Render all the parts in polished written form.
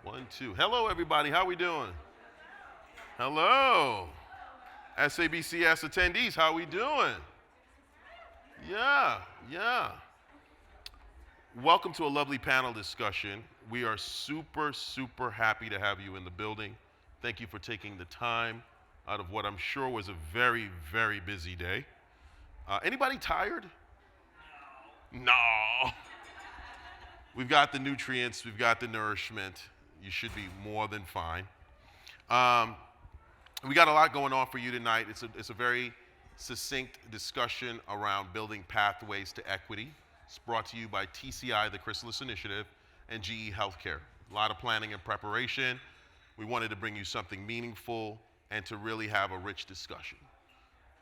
One, two. Hello, everybody. How we doing? Hello. SABCS attendees, how we doing? Yeah, yeah. Welcome to a lovely panel discussion. We are super happy to have you in the building. Thank you for taking the time out of what I'm sure was a very busy day. Anybody tired? No. We've got the nutrients, we've got the nourishment. You should be more than fine. Um, we got a lot going on for you tonight. It's a very succinct discussion around building pathways to equity. It's brought to you by TCI, the Chrysalis Initiative, and GE Healthcare. A lot of planning and preparation. We wanted to bring you something meaningful and to really have a rich discussion.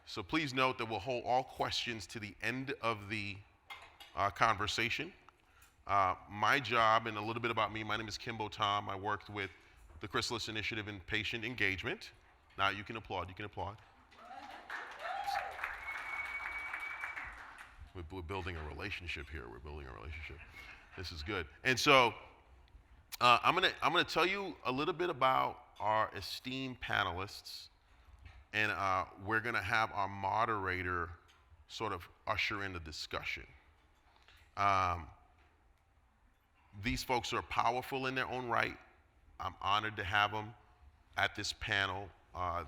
So please note that we'll hold all questions to the end of the conversation. My job, and a little bit about me, my name is Kimbo Tom. I worked with the Chrysalis Initiative in patient engagement. Now you can applaud, you can applaud. We're building a relationship here. We're building a relationship. This is good. And so I'm gonna tell you a little bit about our esteemed panelists, and we're gonna have our moderator sort of usher in the discussion. These folks are powerful in their own right. I'm honored to have them at this panel.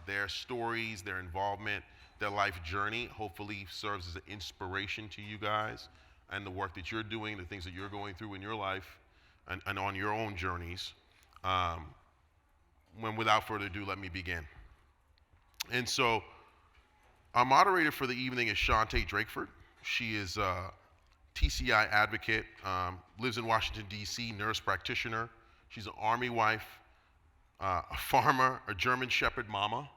Their stories, their involvement, their life journey hopefully serves as an inspiration to you guys and the work that you're doing, the things that you're going through in your life and on your own journeys. Without further ado, let me begin. And so our moderator for the evening is Shantae Drakeford. She is TCI advocate, lives in Washington, D.C., nurse practitioner. She's an Army wife, a farmer, a German Shepherd mama,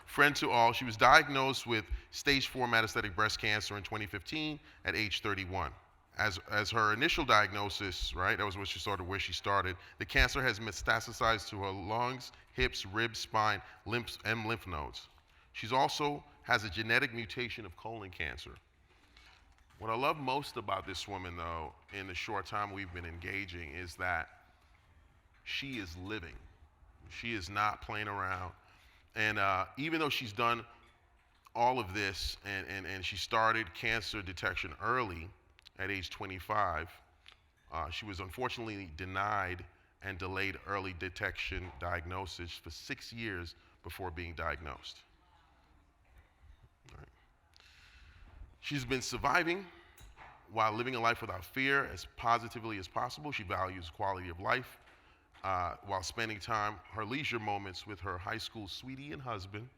friend to all. She was diagnosed with stage 4 metastatic breast cancer in 2015 at age 31. As her initial diagnosis, right, that was where she started, the cancer has metastasized to her lungs, hips, ribs, spine, and lymph nodes. She's also has a genetic mutation of colon cancer. What I love most about this woman, though, in the short time we've been engaging, is that she is living. She is not playing around. And even though she's done all of this and she started cancer detection early at age 25, she was unfortunately denied and delayed early detection diagnosis for 6 years before being diagnosed. She's been surviving while living a life without fear as positively as possible. She values quality of life while spending time, her leisure moments with her high school sweetie and husband.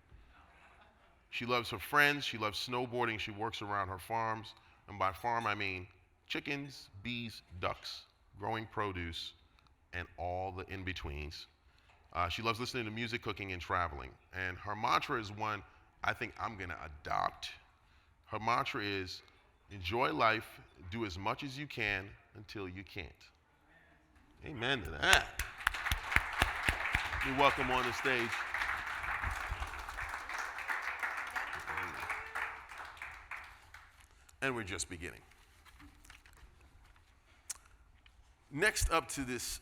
She loves her friends. She loves snowboarding. She works around her farms. And by farm, I mean chickens, bees, ducks, growing produce, and all the in-betweens. She loves listening to music, cooking, and traveling. And her mantra is one I think I'm going to adopt. Her mantra is, enjoy life, do as much as you can until you can't. Amen to that. You're welcome on the stage. And we're just beginning. Next up to this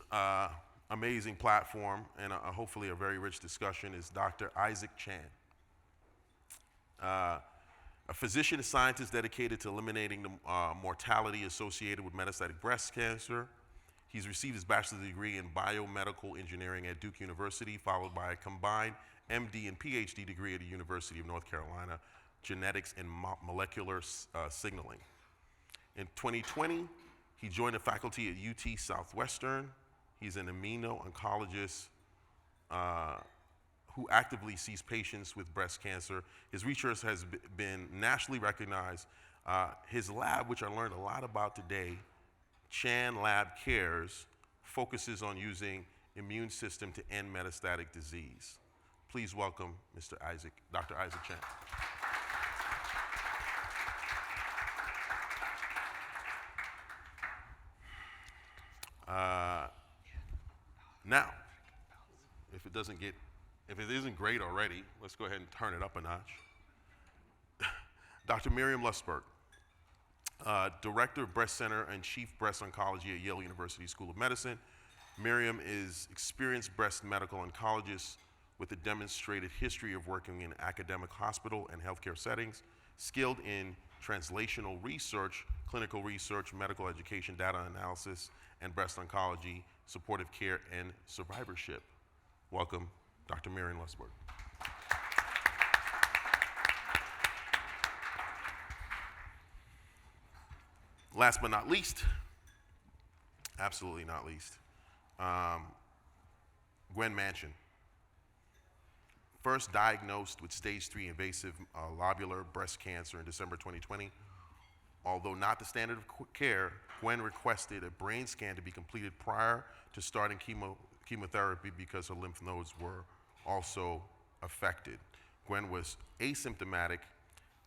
amazing platform and hopefully a very rich discussion is Dr. Isaac Chan. A physician and scientist dedicated to eliminating the mortality associated with metastatic breast cancer. He's received his bachelor's degree in biomedical engineering at Duke University, followed by a combined MD and PhD degree at the University of North Carolina, genetics and molecular signaling. In 2020, he joined the faculty at UT Southwestern. He's an immuno-oncologist who actively sees patients with breast cancer. His research has been nationally recognized. His lab, which I learned a lot about today, Chan Lab Cares, focuses on using immune system to end metastatic disease. Please welcome Dr. Isaac Chan. Now, if it isn't great already, let's go ahead and turn it up a notch. Dr. Miriam Lusberg, Director of Breast Center and Chief Breast Oncology at Yale University School of Medicine. Miriam is experienced breast medical oncologist with a demonstrated history of working in academic hospital and healthcare settings, skilled in translational research, clinical research, medical education, data analysis, and breast oncology, supportive care, and survivorship. Welcome, Dr. Miriam Lusberg. Last but not least, absolutely not least, Gwen Manchin. First diagnosed with stage 3 invasive lobular breast cancer in December 2020. Although not the standard of care, Gwen requested a brain scan to be completed prior to starting chemotherapy because her lymph nodes were also affected. Gwen was asymptomatic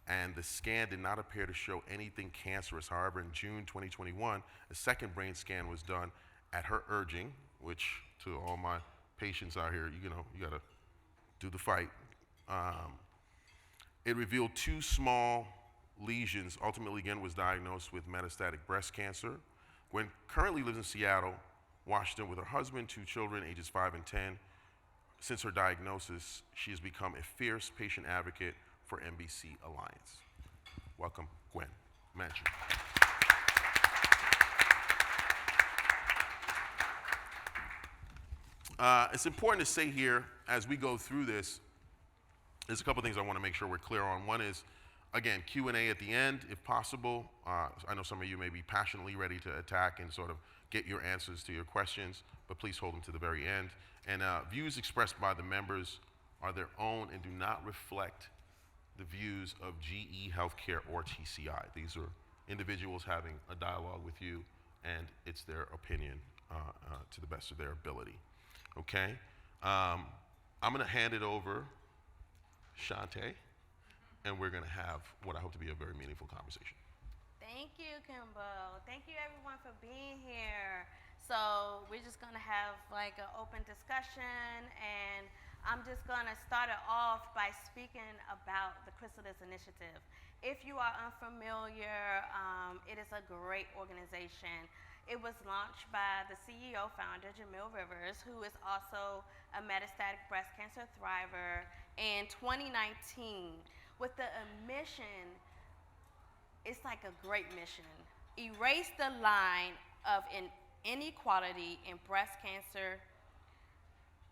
and the scan did not appear to show anything cancerous. However, in June 2021, a second brain scan was done at her urging, which to all my patients out here, you gotta do the fight. It revealed 2 small lesions. Ultimately, Gwen was diagnosed with metastatic breast cancer. Gwen currently lives in Seattle, Washington with her husband, 2 children, ages 5 and 10. Since her diagnosis, she has become a fierce patient advocate for MBC Alliance. Welcome, Gwen Manchin. It's important to say here, as we go through this, there's a couple things I want to make sure we're clear on. One is, again, Q&A at the end, if possible. I know some of you may be passionately ready to attack and sort of get your answers to your questions, but please hold them to the very end. And views expressed by the members are their own and do not reflect the views of GE Healthcare or TCI. These are individuals having a dialogue with you, and it's their opinion to the best of their ability. Okay? I'm gonna hand it over, Shante, and we're gonna have what I hope to be a very meaningful conversation. Thank you, Kimbo. Thank you everyone for being here. So we're just gonna have like an open discussion, and I'm just gonna start it off by speaking about the Chrysalis Initiative. If you are unfamiliar, it is a great organization. It was launched by the CEO founder, Jamil Rivers, who is also a metastatic breast cancer thriver, in 2019 with the mission. It's like a great mission. Erase the line of inequality in breast cancer,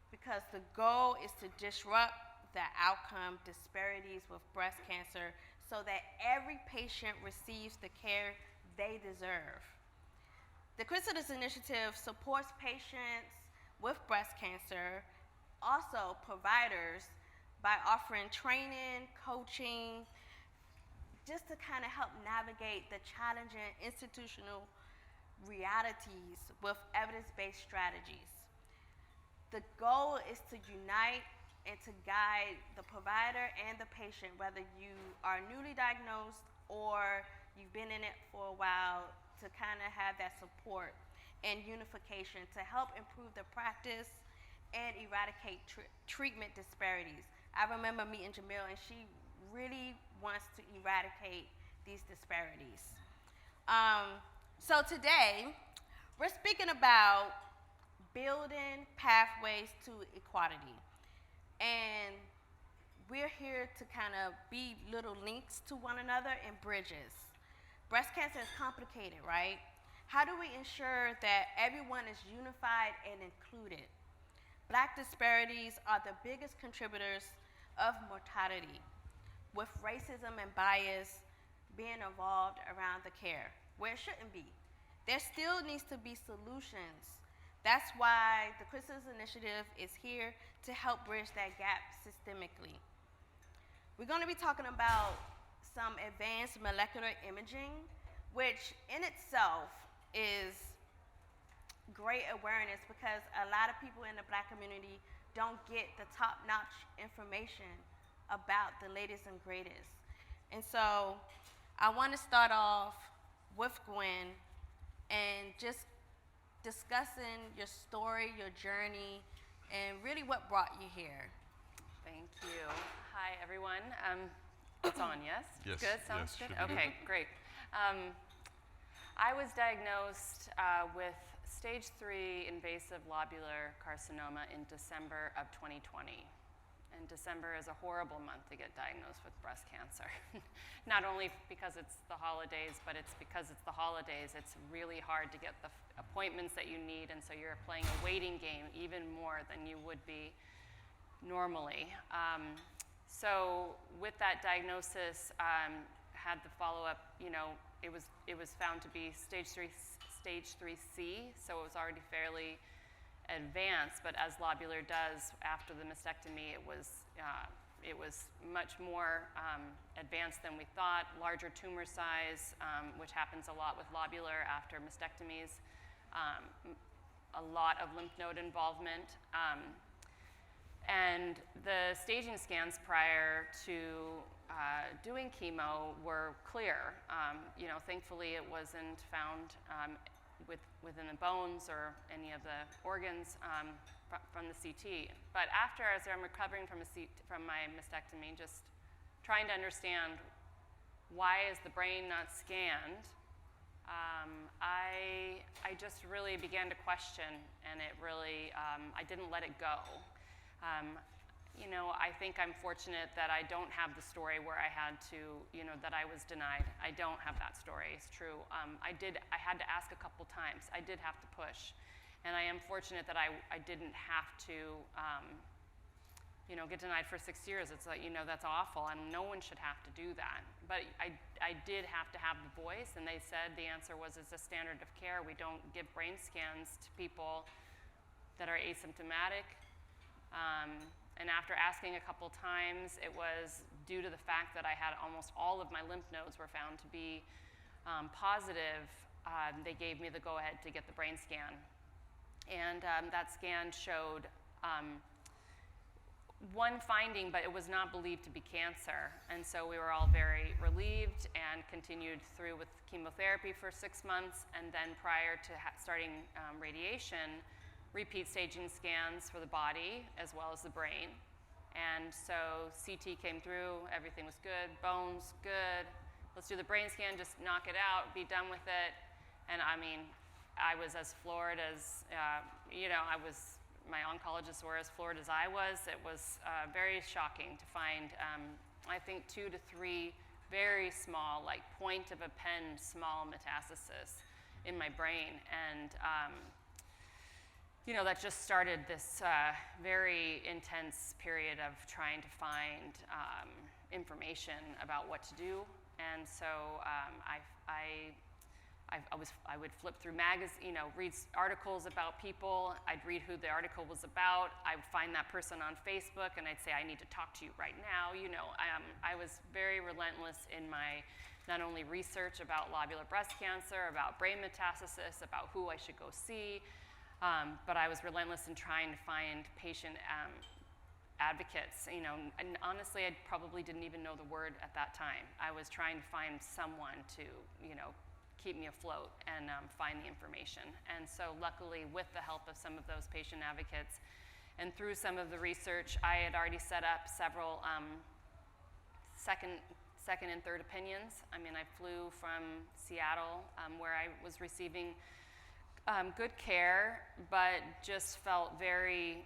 because the goal is to disrupt the outcome disparities with breast cancer so that every patient receives the care they deserve. The Chrysalis Initiative supports patients with breast cancer, also providers, by offering training, coaching, just to kind of help navigate the challenging institutional realities with evidence-based strategies. The goal is to unite and to guide the provider and the patient, whether you are newly diagnosed or you've been in it for a while, to kind of have that support and unification to help improve the practice and eradicate treatment disparities. I remember meeting Jamil, and she really wants to eradicate these disparities. So today, we're speaking about building pathways to equality. And we're here to kind of be little links to one another and bridges. Breast cancer is complicated, right? How do we ensure that everyone is unified and included? Black disparities are the biggest contributors of mortality, with racism and bias being involved around the care, where it shouldn't be. There still needs to be solutions. That's why the Chrysalis Initiative is here to help bridge that gap systemically. We're going to be talking about some advanced molecular imaging, which in itself is great awareness, because a lot of people in the Black community don't get the top-notch information about the latest and greatest. And so I want to start off with Gwen and just discussing your story, your journey, and really what brought you here. Thank you. Hi, everyone. It's on, yes? Yes. Good? Sounds yes, good? Okay, great. I was diagnosed with stage 3 invasive lobular carcinoma in December of 2020. And December is a horrible month to get diagnosed with breast cancer. Not only because it's the holidays, but it's because it's the holidays. It's really hard to get the appointments that you need, and so you're playing a waiting game even more than you would be normally. So with that diagnosis, had the follow-up, it was found to be stage 3C, so it was already fairly advanced, but as lobular does after the mastectomy, it was much more advanced than we thought. Larger tumor size, which happens a lot with lobular after mastectomies. A lot of lymph node involvement. And the staging scans prior to doing chemo were clear. Thankfully it wasn't found within the bones or any of the organs from the CT. But after, as I'm recovering from my mastectomy, just trying to understand why is the brain not scanned, I just really began to question, and it really, I didn't let it go. I think I'm fortunate that I don't have the story where I had to, that I was denied. I don't have that story, it's true. I had to ask a couple times. I did have to push. And I am fortunate that I didn't have to, get denied for 6 years. It's like, that's awful, and no one should have to do that. But I did have to have the voice, and they said the answer was it's a standard of care. We don't give brain scans to people that are asymptomatic. And after asking a couple times, it was due to the fact that I had almost all of my lymph nodes were found to be positive. They gave me the go-ahead to get the brain scan. And that scan showed one finding, but it was not believed to be cancer. And so we were all very relieved and continued through with chemotherapy for 6 months. And then prior to starting radiation, repeat staging scans for the body as well as the brain. And so CT came through, everything was good, bones, good. Let's do the brain scan, just knock it out, be done with it. And I mean, I was as floored as, my oncologists were as floored as I was. It was very shocking to find, I think 2 to 3 very small, like point of a pen, small metastasis in my brain. And that just started this very intense period of trying to find information about what to do. And so I would flip through magazines, read articles about people. I'd read who the article was about. I would find that person on Facebook, and I'd say, I need to talk to you right now. I was very relentless in my not only research about lobular breast cancer, about brain metastasis, about who I should go see, but I was relentless in trying to find patient advocates. And honestly, I probably didn't even know the word at that time. I was trying to find someone to, keep me afloat and find the information. And so luckily, with the help of some of those patient advocates and through some of the research, I had already set up several second and third opinions. I mean, I flew from Seattle, where I was receiving good care, but just felt very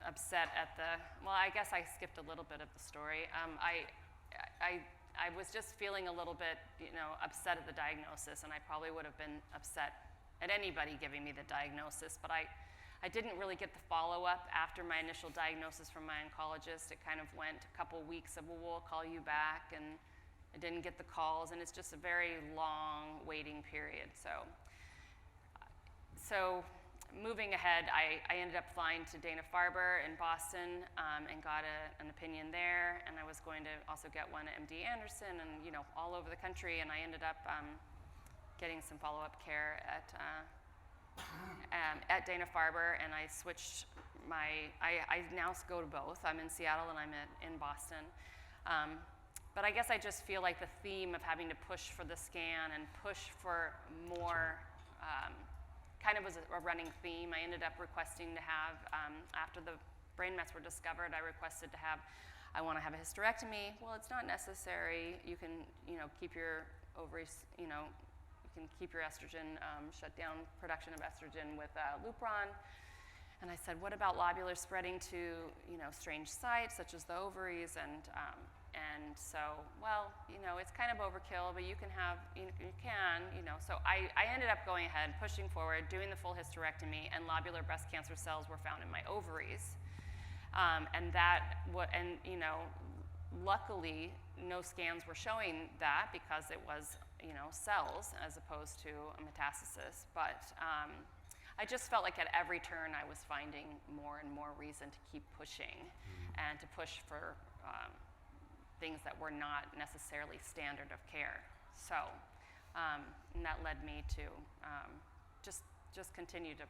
upset at I guess I skipped a little bit of the story. I was just feeling a little bit, upset at the diagnosis, and I probably would have been upset at anybody giving me the diagnosis, but I didn't really get the follow-up after my initial diagnosis from my oncologist. It kind of went a couple weeks of, well, we'll call you back, and I didn't get the calls, and it's just a very long waiting period. So moving ahead, I ended up flying to Dana-Farber in Boston and got an opinion there, and I was going to also get one at MD Anderson and all over the country, and I ended up getting some follow-up care at Dana-Farber, and I switched I now go to both. I'm in Seattle and I'm in Boston. But I guess I just feel like the theme of having to push for the scan and push for more kind of was a running theme. I ended up requesting to have, after the brain mets were discovered, I requested to have, I want to have a hysterectomy. Well, it's not necessary. You can, keep your ovaries, can keep your estrogen, shut down production of estrogen with Lupron. And I said, what about lobular spreading to, strange sites such as the ovaries? And so, well, it's kind of overkill, but you can have, you can. So I ended up going ahead, pushing forward, doing the full hysterectomy, and lobular breast cancer cells were found in my ovaries. Luckily, no scans were showing that because it was, cells as opposed to a metastasis. But I just felt like at every turn I was finding more and more reason to keep pushing and to push for things that were not necessarily standard of care. So, and that led me to just continue to,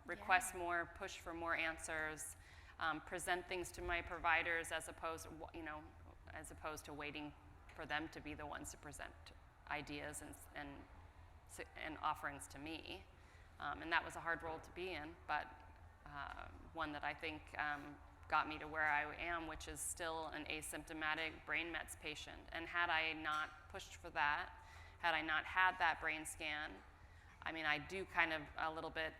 request more, push for more answers, present things to my providers as opposed to waiting for them to be the ones to present ideas and offerings to me. And that was a hard role to be in, but one that I think got me to where I am, which is still an asymptomatic brain mets patient. And had I not pushed for that, had I not had that brain scan, I mean, I do kind of a little bit,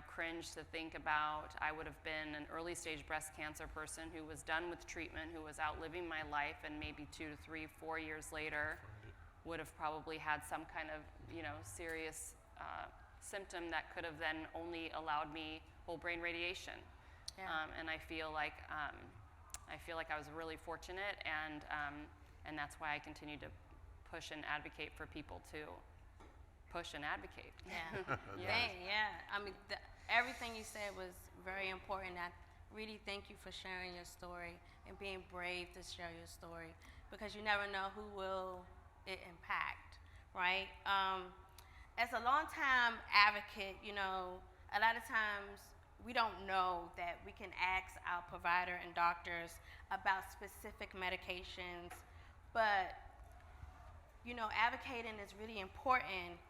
cringe to think about I would have been an early stage breast cancer person who was done with treatment, who was outliving my life, and maybe 2 to 3, 4 years later would have probably had some kind of, serious symptom that could have then only allowed me whole brain radiation. Yeah. And I feel like I was really fortunate, and that's why I continue to push and advocate for people to push and advocate. Yeah. Yeah. I mean, everything you said was very important. I really thank you for sharing your story and being brave to share your story, because you never know who will it impact, right? As a longtime advocate, a lot of times we don't know that we can ask our provider and doctors about specific medications, but advocating is really important,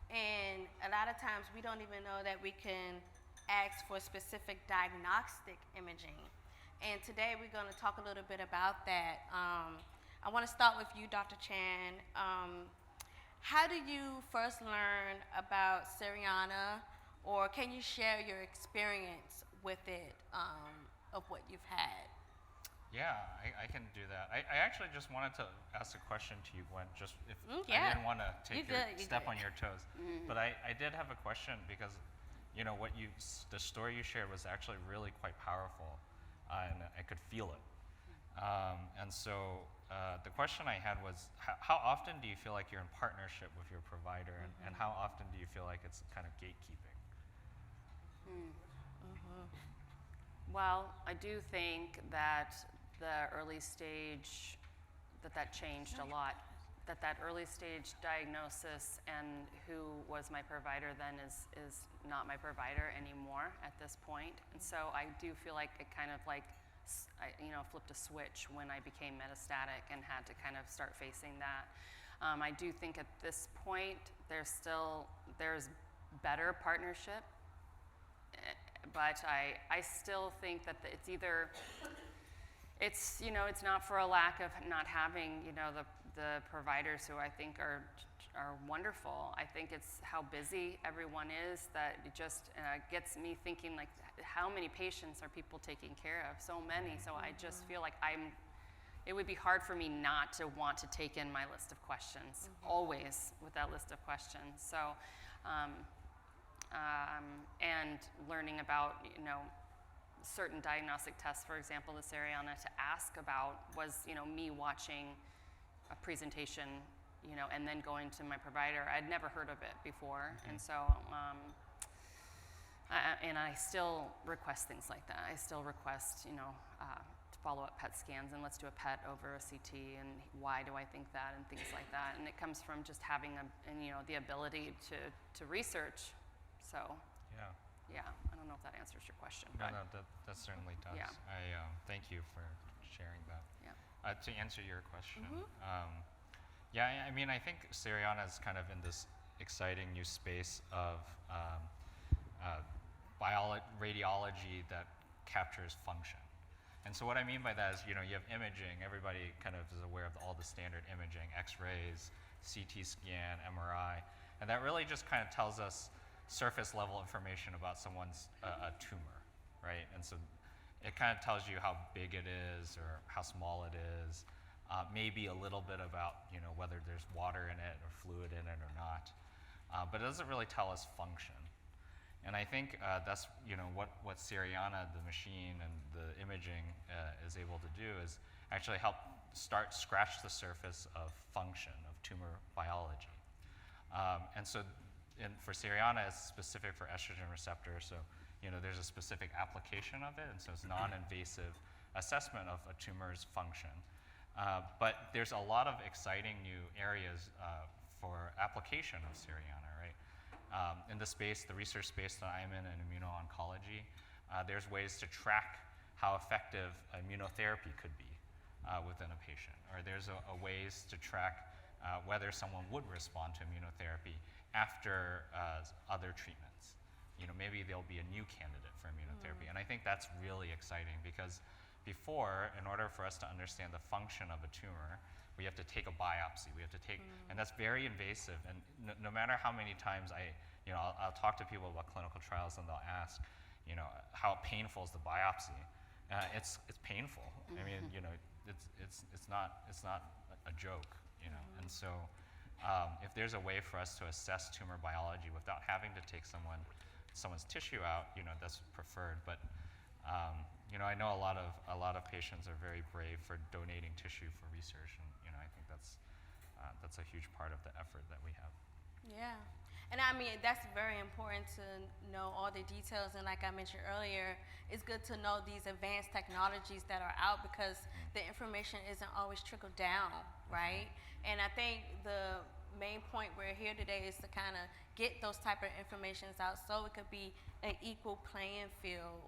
and a lot of times we don't even know that we can ask for specific diagnostic imaging. And today we're going to talk a little bit about that. I want to start with you, Dr. Chan. How did you first learn about Cerianna, or can you share your experience with it, of what you've had? Yeah, I can do that. I actually just wanted to ask a question to you, Gwen, just if yeah. I didn't want to take step good. on your toes. Mm-hmm. But I did have a question because, the story you shared was actually really quite powerful, and I could feel it. And so the question I had was, how often do you feel like you're in partnership with your provider, and how often do you feel like it's kind of gatekeeping? Well, I do think that the early stage, that changed a lot. That early stage diagnosis and who was my provider then is not my provider anymore at this point. And so I do feel like it kind of like, flipped a switch when I became metastatic and had to kind of start facing that. I do think at this point there's better partnership, but I still think that it's either, it's not for a lack of not having the providers who I think are wonderful. I think it's how busy everyone is that it just gets me thinking, like, how many patients are people taking care of? So many. So I just feel like it would be hard for me not to want to take in my list of questions, always with that list of questions. So, and learning about, certain diagnostic tests, for example, the Cerianna, to ask about was, me watching a presentation, and then going to my provider. I'd never heard of it before, and so, and I still request things like that. I still request, follow-up PET scans, and let's do a PET over a CT, and why do I think that, and things like that. And it comes from just having the ability to research. So, yeah, I don't know if that answers your question. No, that certainly does. Yeah. I thank you for sharing that. Yeah. To answer your question, I mean, I think Cerianna is kind of in this exciting new space of radiology that captures function. And so what I mean by that is, you have imaging. Everybody kind of is aware of all the standard imaging, X-rays, CT scan, MRI, and that really just kind of tells us surface level information about someone's a tumor, right? And so it kind of tells you how big it is or how small it is, maybe a little bit about whether there's water in it or fluid in it or not, but it doesn't really tell us function. And I think that's what Seriana, the machine, and the imaging is able to do is actually help scratch the surface of function, of tumor biology. And so for Seriana, it's specific for estrogen receptor, so there's a specific application of it, and so it's non-invasive assessment of a tumor's function. But there's a lot of exciting new areas for application of Seriana, right? In the research space that I'm in immuno-oncology, there's ways to track how effective immunotherapy could be within a patient, or there's ways to track whether someone would respond to immunotherapy after other treatments. Maybe there'll be a new candidate for immunotherapy, and I think that's really exciting because before, in order for us to understand the function of a tumor, we have to take a biopsy. We have to take, and that's very invasive. And no matter how many times I'll talk to people about clinical trials, and they'll ask, how painful is the biopsy? It's painful. I mean, it's not a joke, And so, if there's a way for us to assess tumor biology without having to take someone's tissue out, that's preferred. But I know a lot of patients are very brave for donating tissue for research, and I think that's a huge part of the effort that we have. Yeah. And I mean, that's very important to know all the details. And like I mentioned earlier, it's good to know these advanced technologies that are out because the information isn't always trickled down, right? And I think the main point we're here today is to kind of get those type of informations out so it could be an equal playing field.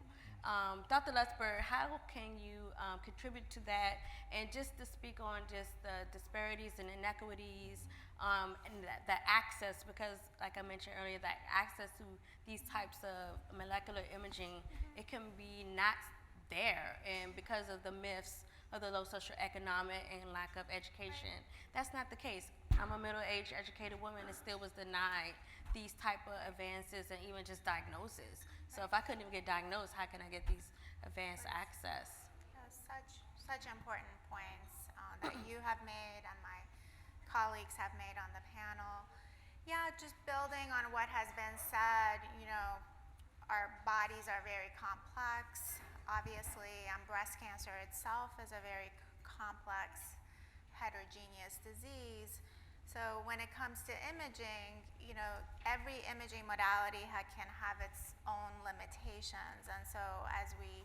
Dr. Lutzberg, how can you contribute to that? And just to speak on just the disparities and inequities and the access, because like I mentioned earlier, that access to these types of molecular imaging, it can be not there, and because of the myths of the low socioeconomic and lack of education. That's not the case. I'm a middle-aged educated woman and still was denied these type of advances and even just diagnosis. So if I couldn't even get diagnosed, how can I get these advanced access? Such important points that you have made and my colleagues have made on the panel. Yeah, just building on what has been said, our bodies are very complex. Obviously, breast cancer itself is a very complex, heterogeneous disease. So when it comes to imaging, every imaging modality can have its own limitations. And so as we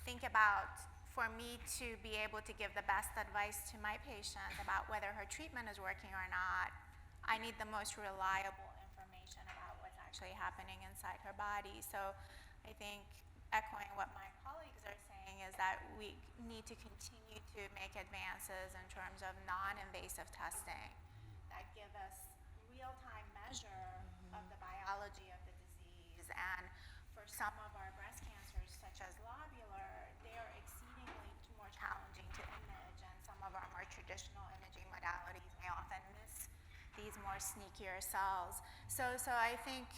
think about, for me to be able to give the best advice to my patient about whether her treatment is working or not, I need the most reliable information about what's actually happening inside her body. So I think echoing what my colleagues are saying is that we need to continue to make advances in terms of non-invasive testing that give us real-time measure of the biology of the disease. And for some of our breast cancers, such as lobular, they are exceedingly more challenging to image, and some of our more traditional imaging modalities may often miss these more sneakier cells. So I think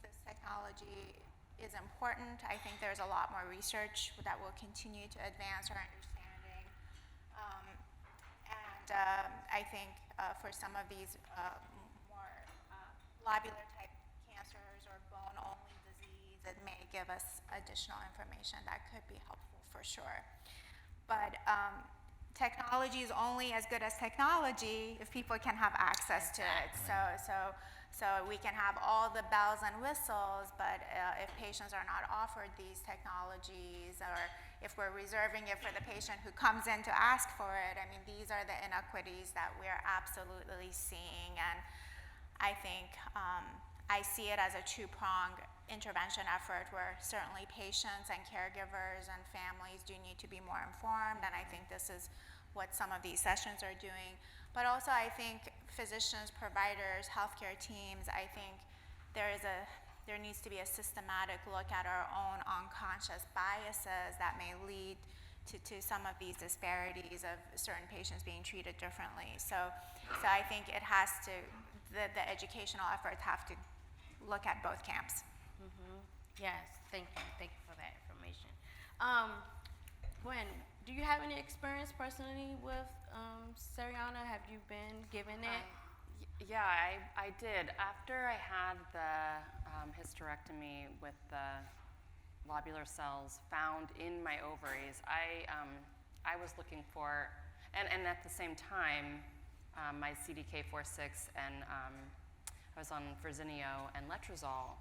this technology is important. I think there's a lot more research that will continue to advance our understanding. I think for some of these more lobular type cancers or bone-only disease, it may give us additional information that could be helpful for sure. But technology is only as good as technology if people can have access to it. So we can have all the bells and whistles, but if patients are not offered these technologies, or if we're reserving it for the patient who comes in to ask for it, I mean, these are the inequities that we're absolutely seeing. And I think I see it as a two-pronged intervention effort where certainly patients and caregivers and families do need to be more informed, and I think this is what some of these sessions are doing. But also I think physicians, providers, healthcare teams, I think there needs to be a systematic look at our own unconscious biases that may lead to some of these disparities of certain patients being treated differently. So I think it has to, the educational efforts have to look at both camps. Yes, thank you for that information. Gwen, do you have any experience personally with Seriana? Have you been given it? Yeah, I did. After I had the hysterectomy with the lobular cells found in my ovaries, I was looking for, and at the same time, my CDK4/6 and I was on Verzenio and letrozole,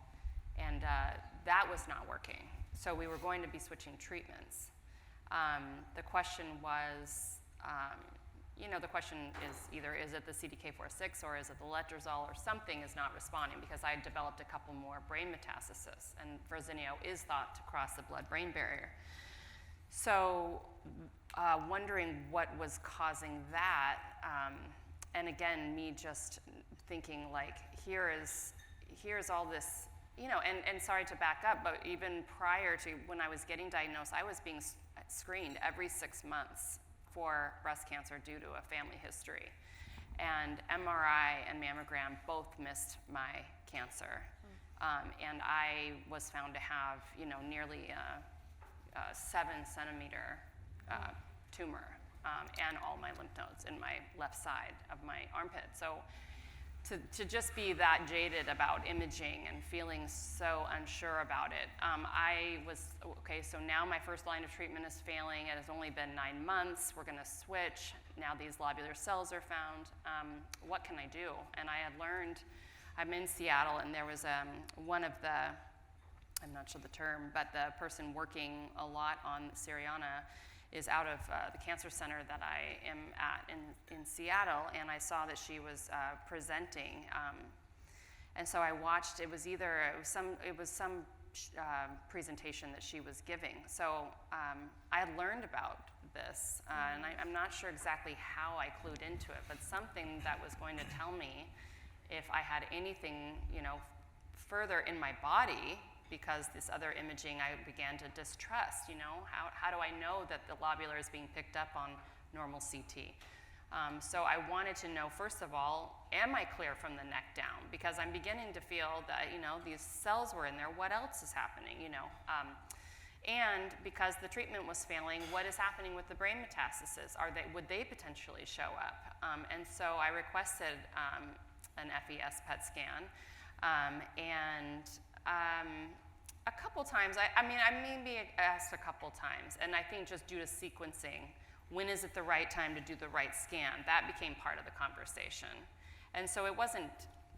and that was not working. So we were going to be switching treatments. The question was, the question is either is it the CDK4/6 or is it the letrozole or something is not responding, because I had developed a couple more brain metastases, and Verzenio is thought to cross the blood-brain barrier. So wondering what was causing that, and again, me just thinking like, here's all this, and sorry to back up, but even prior to when I was getting diagnosed, I was being screened every 6 months for breast cancer due to a family history. And MRI and mammogram both missed my cancer. And I was found to have, nearly a 7-centimeter tumor and all my lymph nodes in my left side of my armpit. So to just be that jaded about imaging and feeling so unsure about it, I was, okay, so now my first line of treatment is failing. It has only been 9 months. We're going to switch. Now these lobular cells are found. What can I do? And I had learned, I'm in Seattle, and there was one of the, I'm not sure the term, but the person working a lot on Seriana is out of the cancer center that I am at in Seattle, and I saw that she was presenting, and so I watched. It was some presentation that she was giving. So I had learned about this, and I'm not sure exactly how I clued into it, but something that was going to tell me if I had anything, further in my body. Because this other imaging I began to distrust, how do I know that the lobular is being picked up on normal CT? So I wanted to know, first of all, am I clear from the neck down? Because I'm beginning to feel that, these cells were in there, what else is happening, And because the treatment was failing, what is happening with the brain metastases? Would they potentially show up? And so I requested an FES PET scan, a couple times, I maybe asked a couple times, and I think just due to sequencing, when is it the right time to do the right scan? That became part of the conversation. And so it wasn't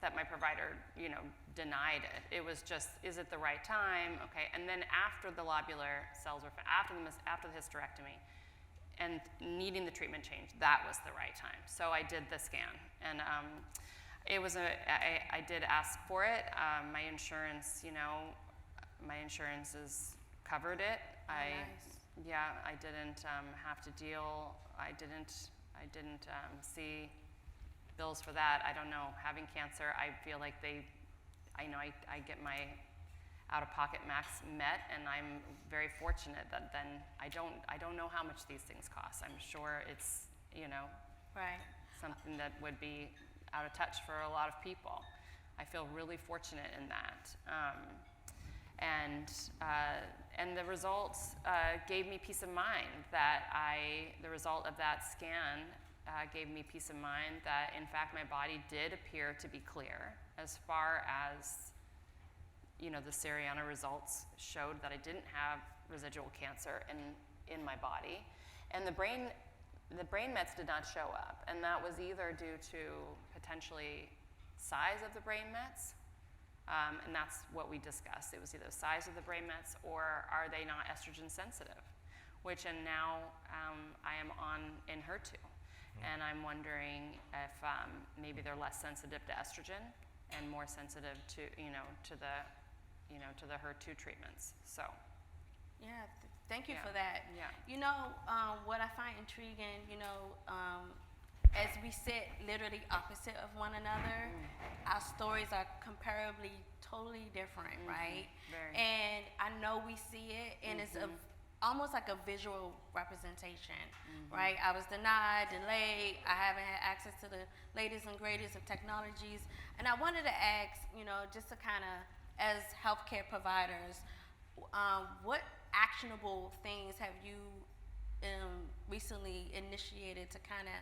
that my provider, denied it. It was just, is it the right time? Okay, and then after the lobular cells were, after the hysterectomy, and needing the treatment change, that was the right time. So I did the scan, and it was I did ask for it. My insurance, my insurance has covered it. Nice. Yeah, I didn't have to deal. I didn't see bills for that. I don't know. Having cancer, I feel like I get my out-of-pocket max met, and I'm very fortunate that then I don't know how much these things cost. I'm sure it's Right. something that would be out of touch for a lot of people. I feel really fortunate in that. And the results gave me peace of mind the result of that scan gave me peace of mind that in fact my body did appear to be clear as far as, the Seriana results showed that I didn't have residual cancer in my body. And the brain mets did not show up, and that was either due to potentially size of the brain mets, and that's what we discussed. It was either the size of the brain mets or are they not estrogen sensitive, and now I am on Enhertu, and I'm wondering if maybe they're less sensitive to estrogen and more sensitive to the HER2 treatments. So. Yeah, thank you Yeah. for that. Yeah. What I find intriguing, as we sit literally opposite of one another, our stories are comparably totally different, right? Very. And I know we see it, and it's almost like a visual representation, right? I was denied, delayed, I haven't had access to the latest and greatest of technologies. And I wanted to ask, just to kind of, as healthcare providers, what actionable things have you recently initiated to kind of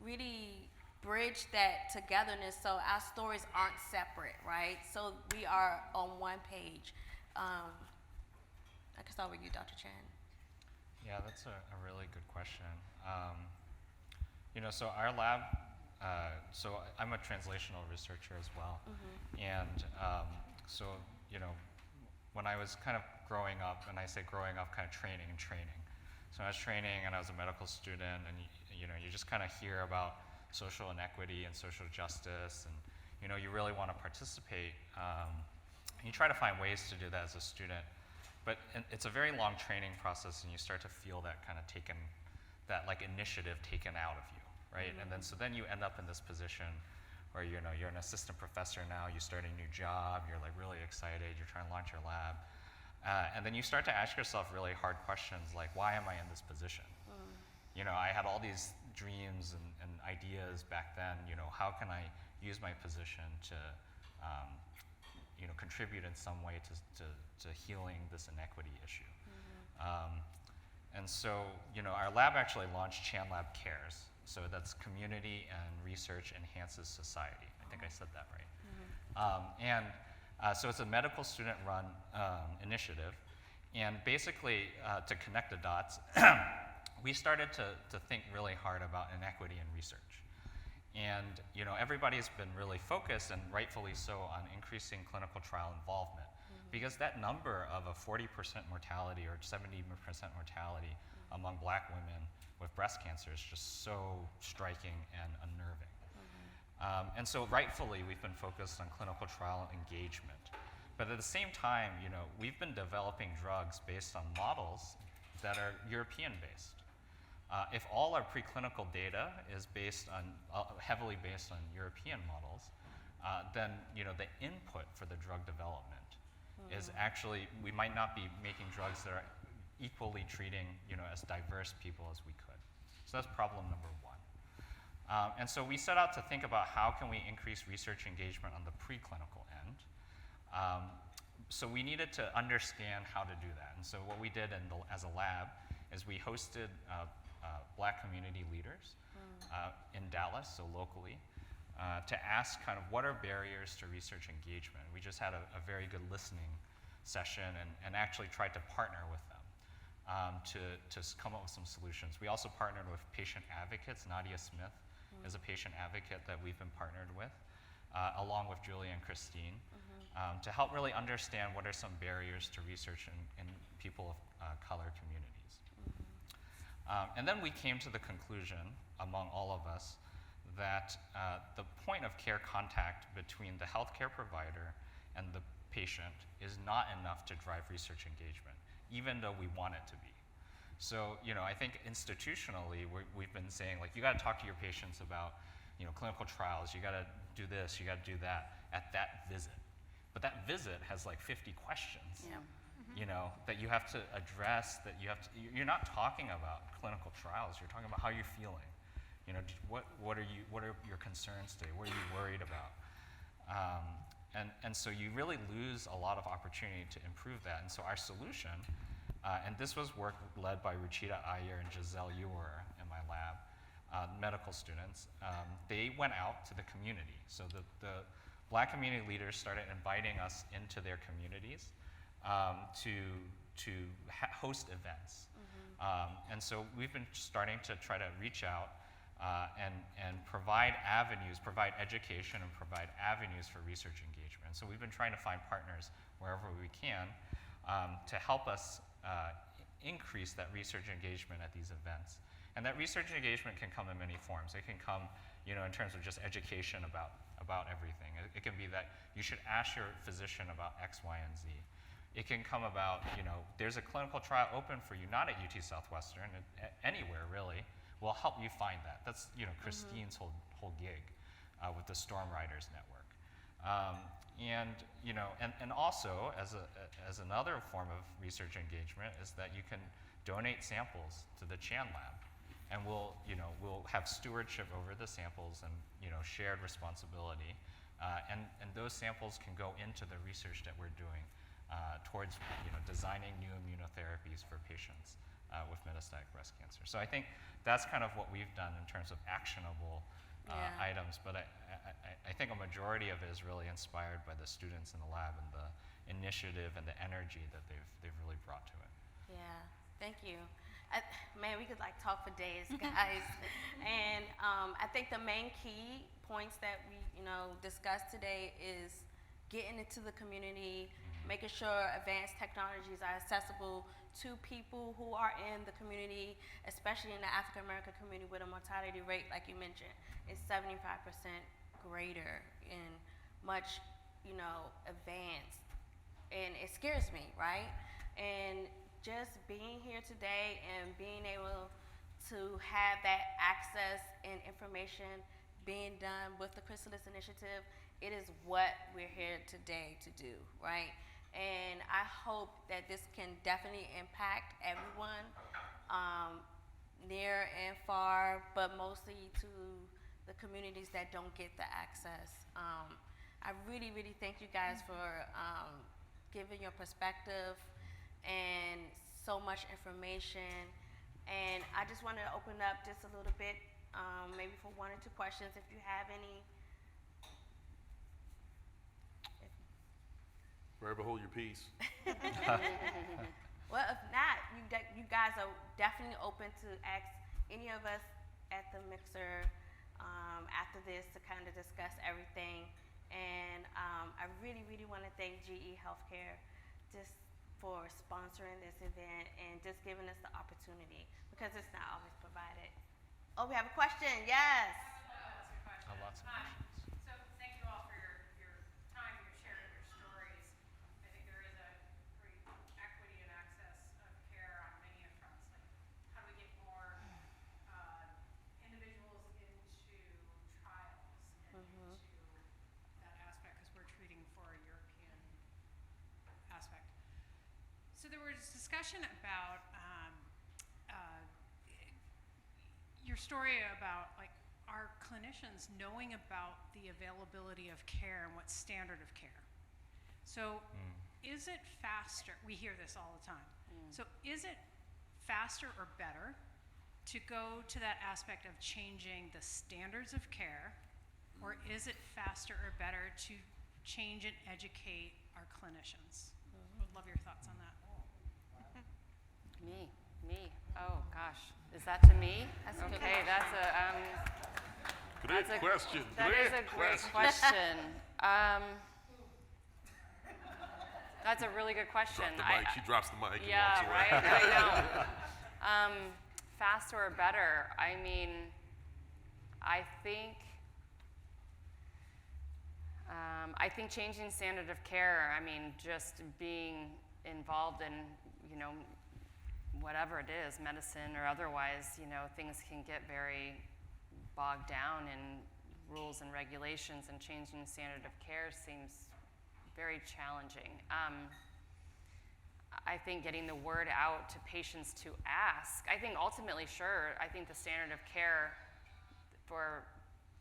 really bridge that togetherness so our stories aren't separate, right? So we are on one page. I can start with you, Dr. Chan. Yeah, that's a really good question. So our lab, so I'm a translational researcher as well. And so, when I was kind of growing up, and I say growing up, kind of training. So I was training and I was a medical student, and you just kind of hear about social inequity and social justice, and you really want to participate. You try to find ways to do that as a student. But it's a very long training process, and you start to feel that kind of initiative taken out of you, right? And then you end up in this position where you're an assistant professor now, you start a new job, you're like really excited, you're trying to launch your lab, and then you start to ask yourself really hard questions like, why am I in this position? I had all these dreams and ideas back then. How can I use my position to contribute in some way to healing this inequity issue. And so, our lab actually launched Chan Lab Cares. So that's Community and Research Enhances Society. I think I said that right. So it's a medical student-run initiative. And basically, to connect the dots, we started to think really hard about inequity in research. And everybody's been really focused, and rightfully so, on increasing clinical trial involvement, because that number of a 40% mortality or 70% mortality among Black women with breast cancer is just so striking and unnerving. And so rightfully, we've been focused on clinical trial engagement. But at the same time, we've been developing drugs based on models that are European-based. If all our preclinical data is heavily based on European models, then the input for the drug development is actually, we might not be making drugs that are equally treating as diverse people as we could. So that's problem number one. And so we set out to think about how can we increase research engagement on the preclinical end. So we needed to understand how to do that. And so what we did as a lab is we hosted Black community leaders in Dallas, so locally, to ask kind of what are barriers to research engagement. We just had a very good listening session and actually tried to partner with them to come up with some solutions. We also partnered with patient advocates. Nadia Smith is a patient advocate that we've been partnered with, along with Julia and Christine, to help really understand what are some barriers to research in people of color communities. And then we came to the conclusion, among all of us, that the point of care contact between the healthcare provider and the patient is not enough to drive research engagement, even though we want it to be. So, I think institutionally, we've been saying, like, you gotta talk to your patients about, clinical trials, you gotta do this, you gotta do that at that visit. But that visit has like 50 questions. Yeah. That you have to address, you're not talking about clinical trials, you're talking about how you're feeling. What are your concerns today? What are you worried about? And so you really lose a lot of opportunity to improve that. And so our solution, and this was work led by Ruchita Iyer and Giselle Ewer in my lab, medical students, they went out to the community. So the Black community leaders started inviting us into their communities to host events. And so we've been starting to try to reach out and provide avenues, provide education and provide avenues for research engagement. So we've been trying to find partners wherever we can to help us increase that research engagement at these events. And that research engagement can come in many forms. It can come, in terms of just education about everything. It can be that you should ask your physician about X, Y, and Z. It can come about, there's a clinical trial open for you, not at UT Southwestern, anywhere really. We'll help you find that. That's, Christine's whole gig with the Storm Riders Network. And also, as another form of research engagement, is that you can donate samples to the Chan Lab, and we'll have stewardship over the samples and shared responsibility, and those samples can go into the research that we're doing towards designing new immunotherapies for patients with metastatic breast cancer. So I think that's kind of what we've done in terms of actionable items, but I think a majority of it is really inspired by the students in the lab and the initiative and the energy that they've really brought to it. Yeah, thank you. Man, we could like talk for days, guys. And I think the main key points that we discussed today is getting into the community, making sure advanced technologies are accessible to people who are in the community, especially in the African American community, where the mortality rate, like you mentioned, is 75% greater and much, advanced. And it scares me, right? And just being here today and being able to have that access and information being done with the Chrysalis Initiative, it is what we're here today to do, right? And I hope that this can definitely impact everyone, near and far, but mostly to the communities that don't get the access. I really, really thank you guys for giving your perspective and so much information. And I just want to open up just a little bit, maybe for 1 or 2 questions, if you have any. Forever hold your peace. Well, if not, you guys are definitely open to ask any of us at the mixer after this to kind of discuss everything. And I really, really want to thank GE Healthcare just for sponsoring this event and just giving us the opportunity, because it's not always provided. Oh, we have a question. Yes. Lots of questions. So thank you all for your time, your sharing your stories. I think there is a great equity and access of care on many fronts. Like, how do we get more individuals into trials and into that aspect, because we're treating for a European aspect. So there was discussion about your story about are clinicians knowing about the availability of care and what's standard of care. So is it faster? We hear this all the time. So is it faster or better to go to that aspect of changing the standards of care, or is it faster or better to change and educate our clinicians? Would love your thoughts on that. Me. Oh gosh, is that to me? That's a good okay. Great question. That is a great question. That's a really good question. Drop the mic. She drops the mic and Yeah, walks away. right. I know. Faster or better? I mean, I think changing standard of care. I mean, just being involved in whatever it is, medicine or otherwise, things can get very bogged down in rules and regulations, and changing the standard of care seems very challenging. I think getting the word out to patients to ask, I think ultimately, sure, I think the standard of care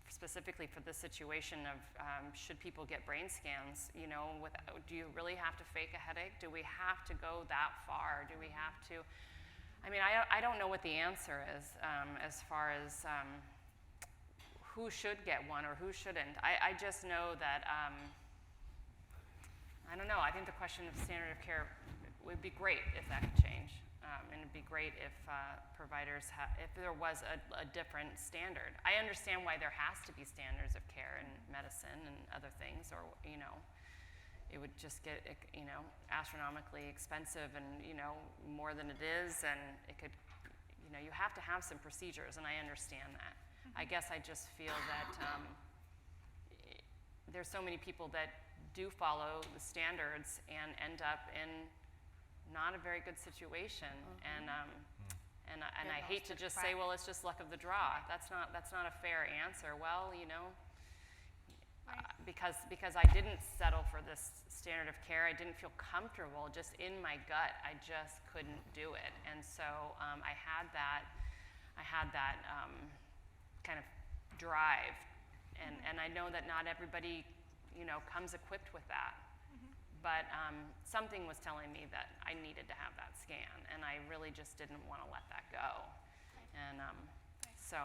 specifically for this situation of should people get brain scans, do you really have to fake a headache? Do we have to go that far? Do we have to? I mean, I don't know what the answer is as far as who should get one or who shouldn't. I just know that, I don't know, I think the question of standard of care would be great if that could change. And it'd be great if providers, if there was a different standard. I understand why there has to be standards of care in medicine and other things, or, it would just get, astronomically expensive and, more than it is, and it could, you have to have some procedures, and I understand that. I guess I just feel that there's so many people that do follow the standards and end up in not a very good situation, and I hate to just say, well, it's just luck of the draw. That's not a fair answer. Well, because I didn't settle for this standard of care. I didn't feel comfortable just in my gut. I just couldn't do it. And so I had that kind of drive. And I know that not everybody, comes equipped with that. But something was telling me that I needed to have that scan, and I really just didn't want to let that go. And so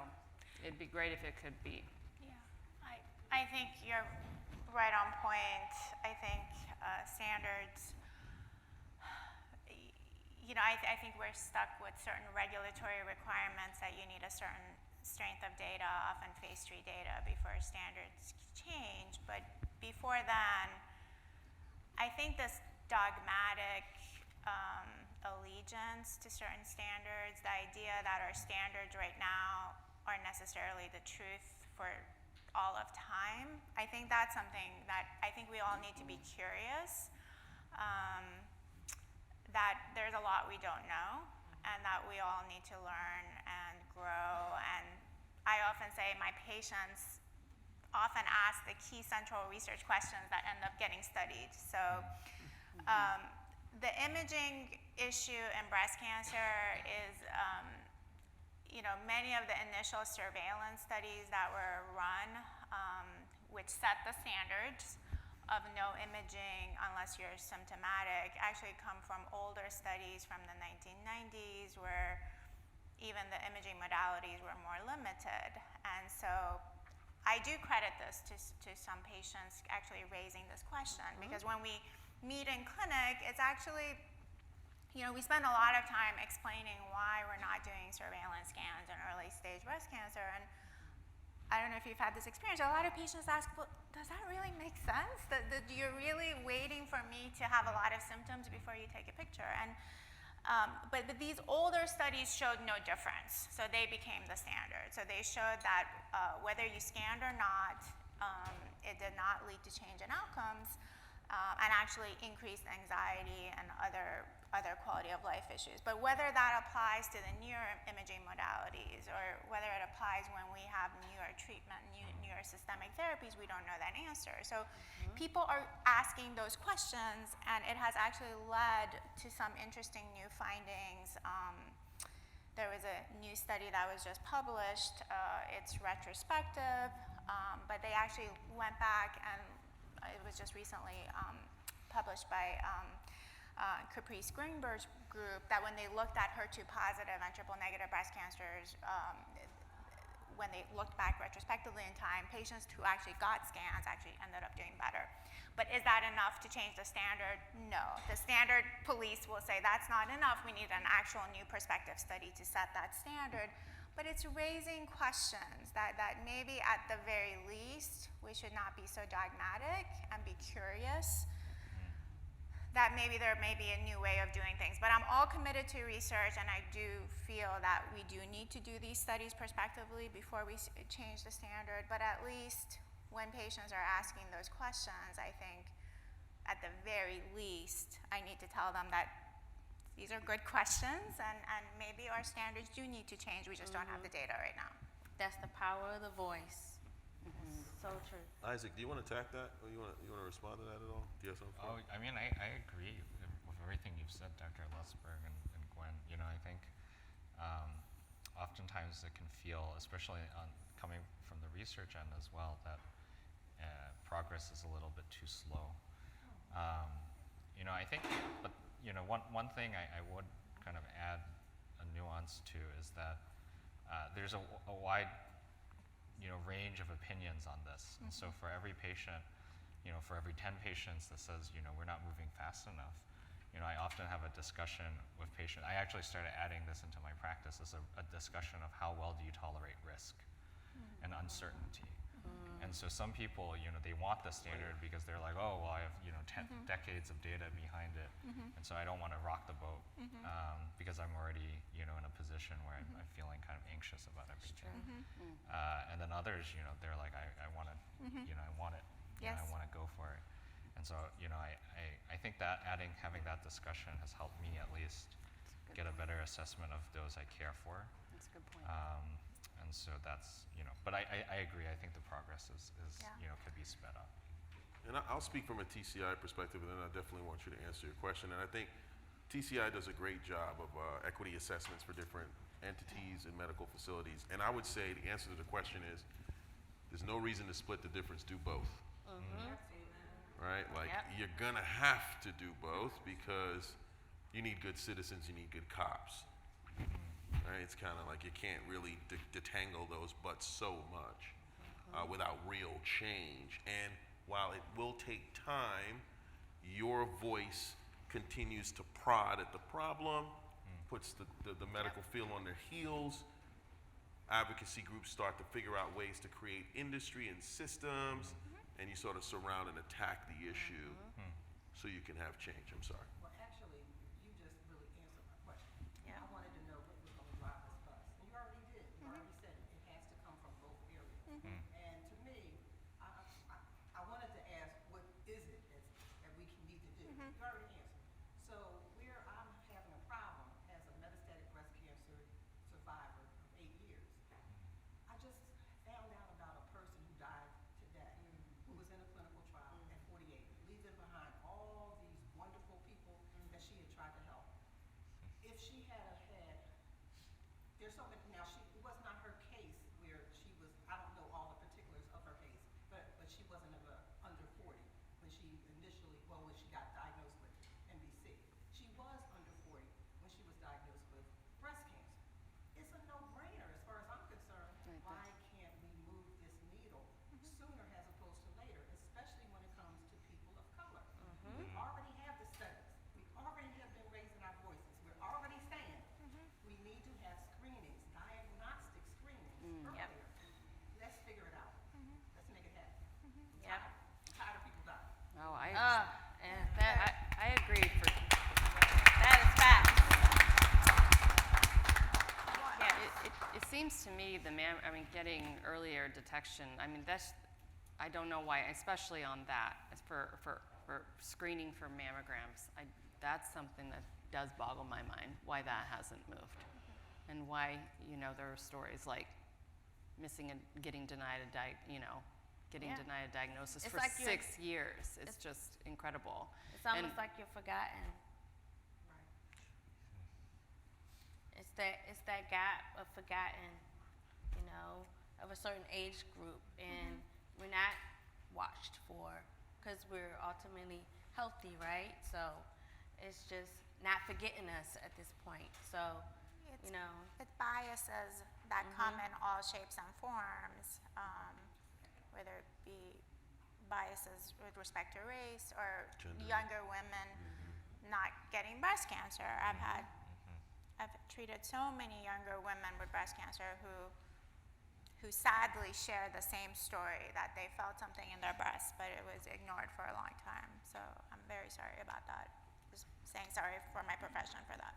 it'd be great if it could be. Yeah, I think you're right on point. I think standards, I think we're stuck with certain regulatory requirements that you need a certain strength of data, often phase 3 data, before standards change. But before then, I think this dogmatic allegiance to certain standards, the idea that our standards right now are necessarily the truth for all of time, I think that's something that I think we all need to be curious, that there's a lot we don't know, and that we all need to learn and grow. And I often say my patients often ask the key central research questions that end up getting studied. So the imaging issue in breast cancer is, many of the initial surveillance studies that were run, which set the standards of no imaging unless you're symptomatic, actually come from older studies from the 1990s where even the imaging modalities were more limited. And so I do credit this to some patients actually raising this question, because when we meet in clinic, it's actually, we spend a lot of time explaining why we're not doing surveillance scans in early stage breast cancer. And I don't know if you've had this experience. A lot of patients ask, well, does that really make sense? That you're really waiting for me to have a lot of symptoms before you take a picture? And but these older studies showed no difference, so they became the standard. So they showed that whether you scanned or not, it did not lead to change in outcomes, and actually increased anxiety and other quality of life issues. But whether that applies to the newer imaging modalities, or whether it applies when we have newer treatment, newer systemic therapies, we don't know that answer. So people are asking those questions, and it has actually led to some interesting new findings. There was a new study that was just published. It's retrospective, but they actually went back, and it was just recently published by Caprice Greenberg's group, that when they looked at HER2 positive and triple negative breast cancers, when they looked back retrospectively in time, patients who actually got scans actually ended up doing better. But is that enough to change the standard? No. The standard police will say that's not enough. We need an actual new prospective study to set that standard. But it's raising questions that maybe at the very least we should not be so dogmatic and be curious, that maybe there may be a new way of doing things. But I'm all committed to research, and I do feel that we do need to do these studies prospectively before we change the standard. But at least when patients are asking those questions, I think at the very least I need to tell them that these are good questions, and maybe our standards do need to change. We just don't have the data right now. That's the power of the voice. So true. Isaac, do you want to attack that, or you want to respond to that at all? Do you have something? Oh, I mean, I agree with everything you've said, Dr. Lutzberg and Gwen. I think oftentimes it can feel, especially coming from the research end as well, that progress is a little bit too slow. I think, but one thing I would kind of add a nuance to is that there's a wide range of opinions on this. And so for every patient, for every 10 patients that says, we're not moving fast enough, I often have a discussion with patients. I actually started adding this into my practice as a discussion of how well do you tolerate risk and uncertainty. And so some people, they want the standard because they're like, oh, well, I have, 10 decades of data behind it, and so I don't want to rock the boat because I'm already, in a position where I'm feeling kind of anxious about everything. And then others, they're like, I want to, I want it, Yes. I want to go for it. And so, I think that having that discussion has helped me at least get a better assessment of those I care for. That's a good point. And so that's, but I agree. I think the progress is Yeah. could be sped up. And I'll speak from a TCI perspective, and then I definitely want you to answer your question. And I think TCI does a great job of equity assessments for different entities and medical facilities. And I would say the answer to the question is, there's no reason to split the difference, do both. Right? Like, Yep. you're gonna have to do both because you need good citizens, you need good cops. Right? It's kind of like you can't really detangle those butts so much without real change. And while it will take time, your voice continues to prod at the problem, puts the medical field on their heels. Advocacy groups start to figure out ways to create industry and systems, and you sort of surround and attack the issue so you can have change. I'm sorry. Well, actually, you just really answered my question. Yeah. I wanted to know what was going to drive this bus. And you already did. You already said it. It has to come from both areas. And to me, I wanted to ask, what is it that we can need to do? You already answered. So where I'm having a problem as a metastatic breast cancer survivor of 8 years, I just found out about a person who died today, who was in a clinical trial at 48, leaving behind all these wonderful people that she had tried to help. If she had there's so many, now it was not her case where she was, I don't know all the particulars of her case, but she wasn't under 40 when she when she got diagnosed with MBC. She was under 40 when she was diagnosed with breast cancer. It's a no-brainer as far as I'm concerned. Right. Why can't we move this needle sooner as opposed to later, especially when it comes to people of color? We already have the studies. We already have been raising our voices. We're already saying we need to have screenings, diagnostic screenings earlier. Let's figure it out. Let's make it happen. Yep. I'm tired of people dying. Oh, And that, I agree. that is fact. Yeah. It seems to me getting earlier detection. I don't know why, especially on that, as for screening for mammograms. That's something that does boggle my mind, why that hasn't moved, and why there are stories like missing and getting denied denied a diagnosis It's for like 6 years. It's just incredible. It's almost And- like you're forgotten. It's that gap of forgotten, of a certain age group, and we're not watched for because we're ultimately healthy, right? So it's just not forgetting us at this point. So, It's biases that come in all shapes and forms, whether it be biases with respect to race or Gender. younger women not getting breast cancer. I've treated so many younger women with breast cancer who sadly share the same story, that they felt something in their breast, but it was ignored for a long time. So I'm very sorry about that. Just saying sorry for my profession for that.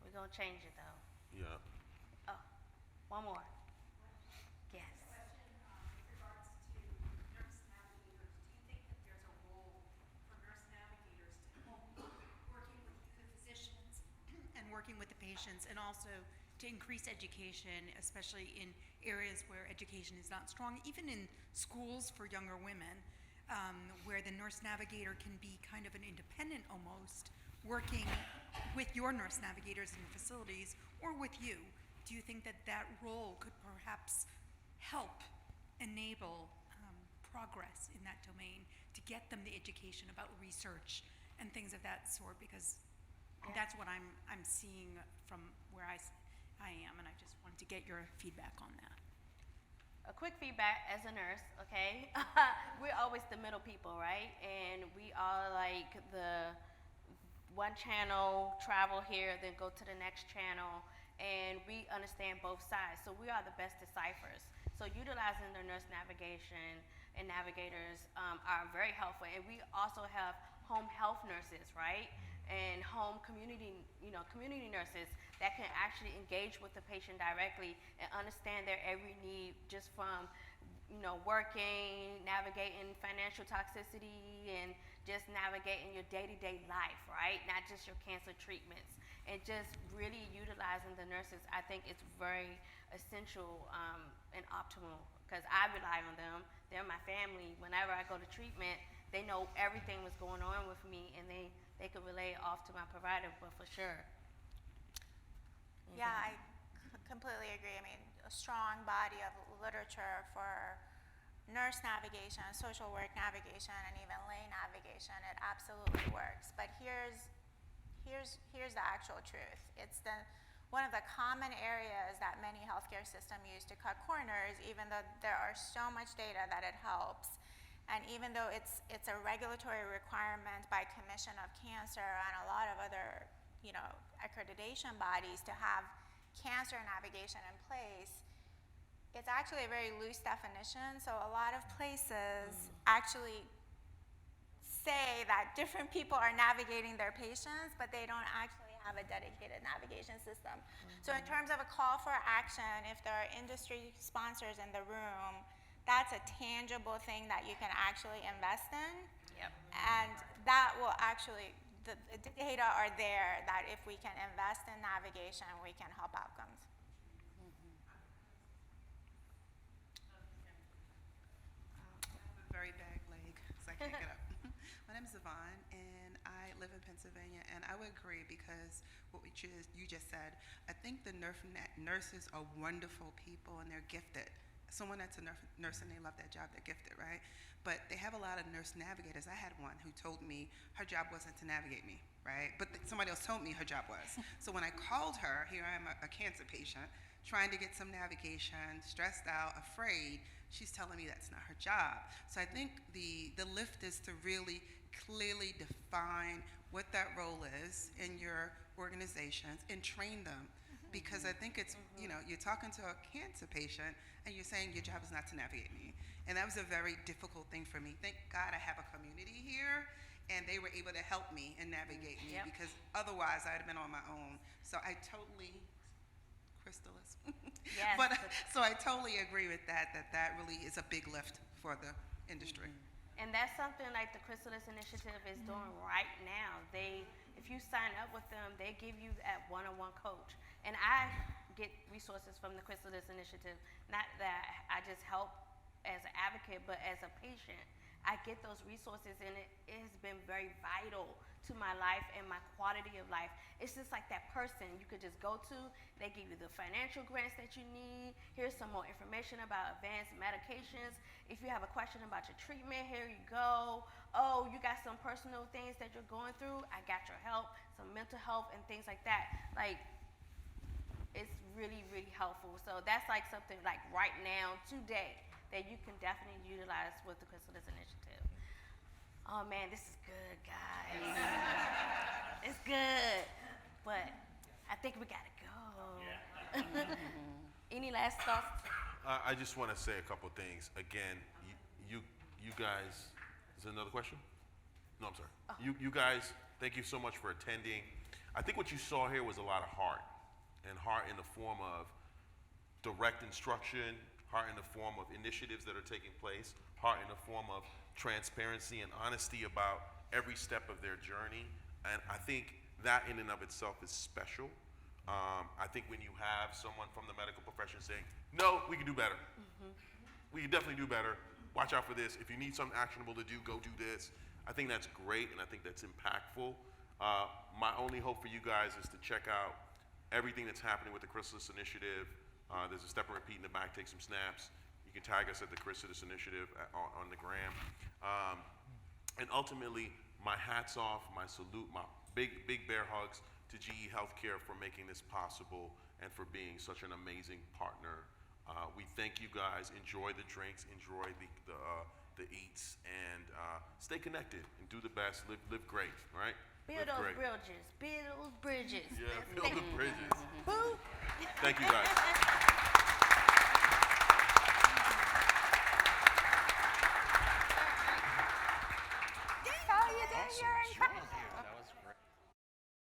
we're gonna change it though. Yeah. Oh, one more. Yes. With regards to nurse navigators, do you think that there's a role for nurse navigators to help working with the physicians and working with the patients, and also to increase education, especially in areas where education is not strong, even in schools for younger women, where the nurse navigator can be kind of an independent almost, working with your nurse navigators in your facilities or with you? Do you think that that role could perhaps help enable progress in that domain to get them the education about research and things of that sort? Because that's what I'm seeing from where I am, and I just wanted to get your feedback on that. A quick feedback as a nurse, okay? We're always the middle people, right? And we are like the one channel, travel here, then go to the next channel, and we understand both sides. So we are the best deciphers. So utilizing the nurse navigation and navigators are very helpful. And we also have home health nurses, right? And home community nurses that can actually engage with the patient directly and understand their every need, just from working, navigating financial toxicity, and just navigating your day-to-day life, right? Not just your cancer treatments. And just really utilizing the nurses, I think it's very essential and optimal because I rely on them. They're my family. Whenever I go to treatment, they know everything was going on with me, and they could relay it off to my provider, but for sure. Yeah, I completely agree. I mean, a strong body of literature for nurse navigation, social work navigation, and even lay navigation, it absolutely works. But here's the actual truth. It's one of the common areas that many healthcare systems use to cut corners, even though there are so much data that it helps. And even though it's a regulatory requirement by Commission of Cancer and a lot of other, accreditation bodies to have cancer navigation in place, it's actually a very loose definition. So a lot of places actually say that different people are navigating their patients, but they don't actually have a dedicated navigation system. So in terms of a call for action, if there are industry sponsors in the room, that's a tangible thing that you can actually invest in. Yep. And that will actually, the data are there that if we can invest in navigation, we can help outcomes. Very bad leg, so I can't get up. My name is Yvonne, and I live in Pennsylvania, and I would agree because what you just said, I think the nurses are wonderful people and they're gifted. Someone that's a nurse and they love that job, they're gifted, right? But they have a lot of nurse navigators. I had one who told me her job wasn't to navigate me, right? But somebody else told me her job was. So when I called her, here I am, a cancer patient, trying to get some navigation, stressed out, afraid, she's telling me that's not her job. So I think the lift is to really clearly define what that role is in your organizations and train them. Because I think it's, you're talking to a cancer patient and you're saying your job is not to navigate me. And that was a very difficult thing for me. Thank God I have a community here and they were able to help me and navigate me because otherwise I'd have been on my own. So I totally, Chrysalis. Yes. But so I totally agree with that really is a big lift for the industry. And that's something like the Chrysalis Initiative is doing right now. If you sign up with them, they give you that one-on-one coach. And I get resources from the Chrysalis Initiative. Not that I just help as an advocate, but as a patient. I get those resources, and it has been very vital to my life and my quality of life. It's just like that person you could just go to. They give you the financial grants that you need. Here's some more information about advanced medications. If you have a question about your treatment, here you go. Oh, you got some personal things that you're going through, I got your help, some mental health and things like that. Like, it's really, really helpful. So that's like something like right now, today, that you can definitely utilize with the Chrysalis Initiative. Oh man, this is good, guys. It's good, but I think we gotta go. Any last thoughts? I just want to say a couple things. Again, you guys, is there another question? No, I'm sorry. Oh. You guys, thank you so much for attending. I think what you saw here was a lot of heart, and heart in the form of direct instruction, heart in the form of initiatives that are taking place, heart in the form of transparency and honesty about every step of their journey. And I think that in and of itself is special. I think when you have someone from the medical profession saying, no, we can do better. We can definitely do better. Watch out for this. If you need something actionable to do, go do this. I think that's great, and I think that's impactful. My only hope for you guys is to check out everything that's happening with the Chrysalis Initiative. There's a step and repeat in the back. Take some snaps. You can tag us at the Chrysalis Initiative on the gram. And ultimately, my hats off, my salute, my big bear hugs to GE Healthcare for making this possible and for being such an amazing partner. We thank you guys. Enjoy the drinks, enjoy the eats, and stay connected and do the best. Live great, right? Build those bridges. Build bridges. Yeah, build the bridges. Boo. Thank you guys. You're incredible.